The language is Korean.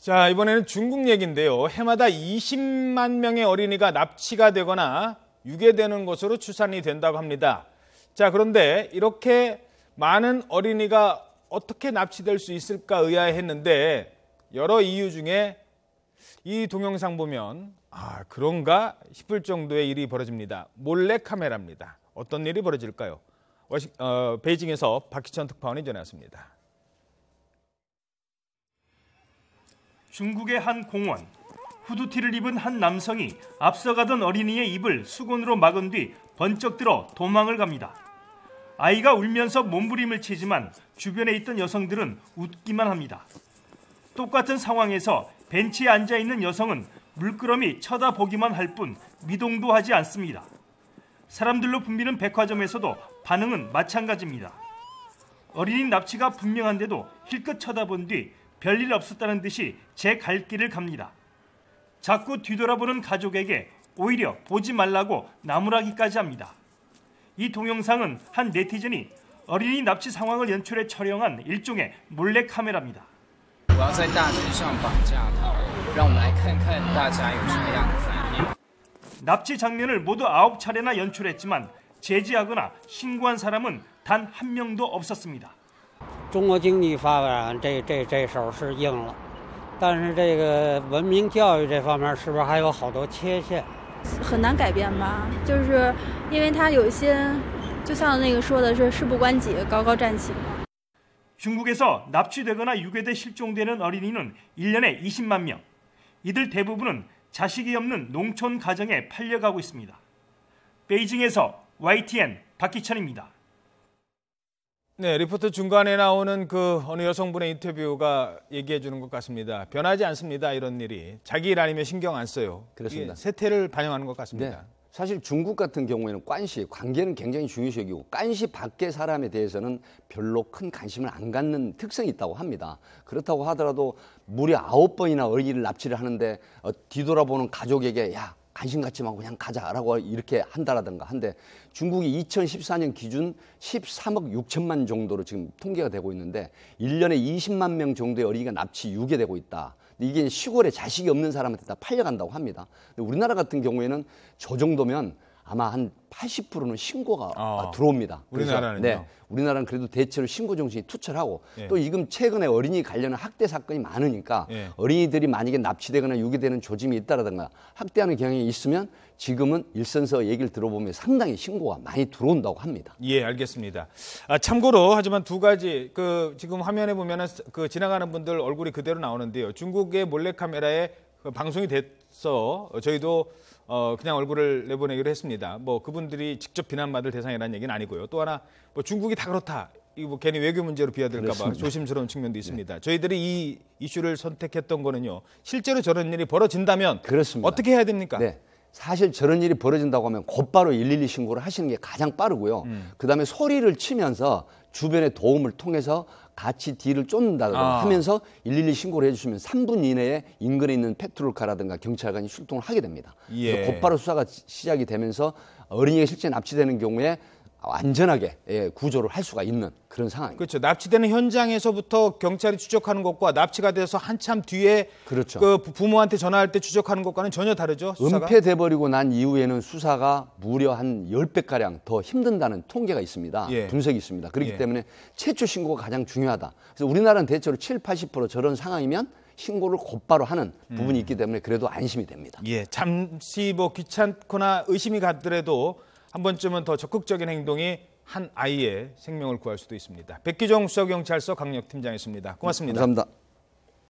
자, 이번에는 중국 얘기인데요. 해마다 20만 명의 어린이가 납치가 되거나 유괴되는 것으로 추산이 된다고 합니다. 자, 그런데 이렇게 많은 어린이가 어떻게 납치될 수 있을까 의아해했는데 여러 이유 중에 이 동영상 보면 그런가 싶을 정도의 일이 벌어집니다. 몰래카메라입니다. 어떤 일이 벌어질까요? 베이징에서 박희천 특파원이 전해왔습니다. 중국의 한 공원, 후드티를 입은 한 남성이 앞서가던 어린이의 입을 수건으로 막은 뒤 번쩍 들어 도망을 갑니다. 아이가 울면서 몸부림을 치지만 주변에 있던 여성들은 웃기만 합니다. 똑같은 상황에서 벤치에 앉아있는 여성은 물끄러미 쳐다보기만 할 뿐 미동도 하지 않습니다. 사람들로 붐비는 백화점에서도 반응은 마찬가지입니다. 어린이 납치가 분명한데도 힐끗 쳐다본 뒤 별일 없었다는 듯이 제 갈 길을 갑니다. 자꾸 뒤돌아보는 가족에게 오히려 보지 말라고 나무라기까지 합니다. 이 동영상은 한 네티즌이 어린이 납치 상황을 연출해 촬영한 일종의 몰래카메라입니다. 납치 장면을 모두 9차례나 연출했지만 제지하거나 신고한 사람은 단 한 명도 없었습니다. 中国经济发展这手是硬了，但是这个文明教育这方面是不是还有好多缺陷？很难改变吧，就是因为他有一些，就像那个说的是事不关己，高高站起嘛。 중국에서 납치되거나 유괴돼 실종되는 어린이는 1년에 20만 명. 이들 대부분은 자식이 없는 농촌 가정에 팔려가고 있습니다. 베이징에서 YTN 박희천입니다. 네, 리포트 중간에 나오는 그 어느 여성분의 인터뷰가 얘기해 주는 것 같습니다. 변하지 않습니다, 이런 일이. 자기 일 아니면 신경 안 써요. 그렇습니다. 세태를 반영하는 것 같습니다. 네. 사실 중국 같은 경우에는 관계는 굉장히 중요시여기고 관시 밖의 사람에 대해서는 별로 큰 관심을 안 갖는 특성이 있다고 합니다. 그렇다고 하더라도 무려 9번이나 어린이를 납치를 하는데 뒤돌아보는 가족에게 야, 관심 갖지 말고 그냥 가자라고 이렇게 한다라든가 한데 중국이 2014년 기준 13억 6천만 정도로 지금 통계가 되고 있는데 1년에 20만 명 정도의 어린이가 납치 유괴되고 있다. 이게 시골에 자식이 없는 사람한테 다 팔려간다고 합니다. 근데 우리나라 같은 경우에는 저 정도면 아마 한 80%는 신고가 들어옵니다. 우리나라는요? 네, 우리나라는 그래도 대체로 신고 정신이 투철하고 또 지금 최근에 어린이 관련한 학대 사건이 많으니까 어린이들이 만약에 납치되거나 유괴되는 조짐이 있다라든가 학대하는 경향이 있으면 지금은 일선서 얘기를 들어보면 상당히 신고가 많이 들어온다고 합니다. 예, 알겠습니다. 참고로 하지만 두 가지 지금 화면에 보면은 지나가는 분들 얼굴이 그대로 나오는데요. 중국의 몰래카메라에 방송이 돼서 저희도 그냥 얼굴을 내보내기로 했습니다. 뭐 그분들이 직접 비난받을 대상이라는 얘기는 아니고요. 또 하나 뭐 중국이 다 그렇다. 이거 뭐 괜히 외교 문제로 비화될까 봐 조심스러운 측면도 있습니다. 네. 저희들이 이 이슈를 선택했던 거는요. 실제로 저런 일이 벌어진다면 그렇습니다. 어떻게 해야 됩니까? 네. 사실 저런 일이 벌어진다고 하면 곧바로 112 신고를 하시는 게 가장 빠르고요. 그다음에 소리를 치면서 주변의 도움을 통해서 같이 뒤를 쫓는다든가 하면서 112 신고를 해주시면 3분 이내에 인근에 있는 페트롤카라든가 경찰관이 출동을 하게 됩니다. 예. 그래서 곧바로 수사가 시작이 되면서 어린이가 실제 납치되는 경우에 안전하게 구조를 할 수가 있는 그런 상황입니다. 그렇죠. 납치되는 현장에서부터 경찰이 추적하는 것과 납치가 돼서 한참 뒤에 그렇죠. 그 부모한테 전화할 때 추적하는 것과는 전혀 다르죠. 수사가? 은폐돼버리고 난 이후에는 수사가 무려 한 10배가량 더 힘든다는 통계가 있습니다. 예. 분석이 있습니다. 그렇기 때문에 최초 신고가 가장 중요하다. 그래서 우리나라는 대체로 7, 80% 저런 상황이면 신고를 곧바로 하는 부분이 있기 때문에 그래도 안심이 됩니다. 예, 잠시 뭐 귀찮거나 의심이 가더라도 한 번쯤은 더 적극적인 행동이 한 아이의 생명을 구할 수도 있습니다. 백기종 수서경찰서 강력팀장이었습니다. 고맙습니다. 감사합니다.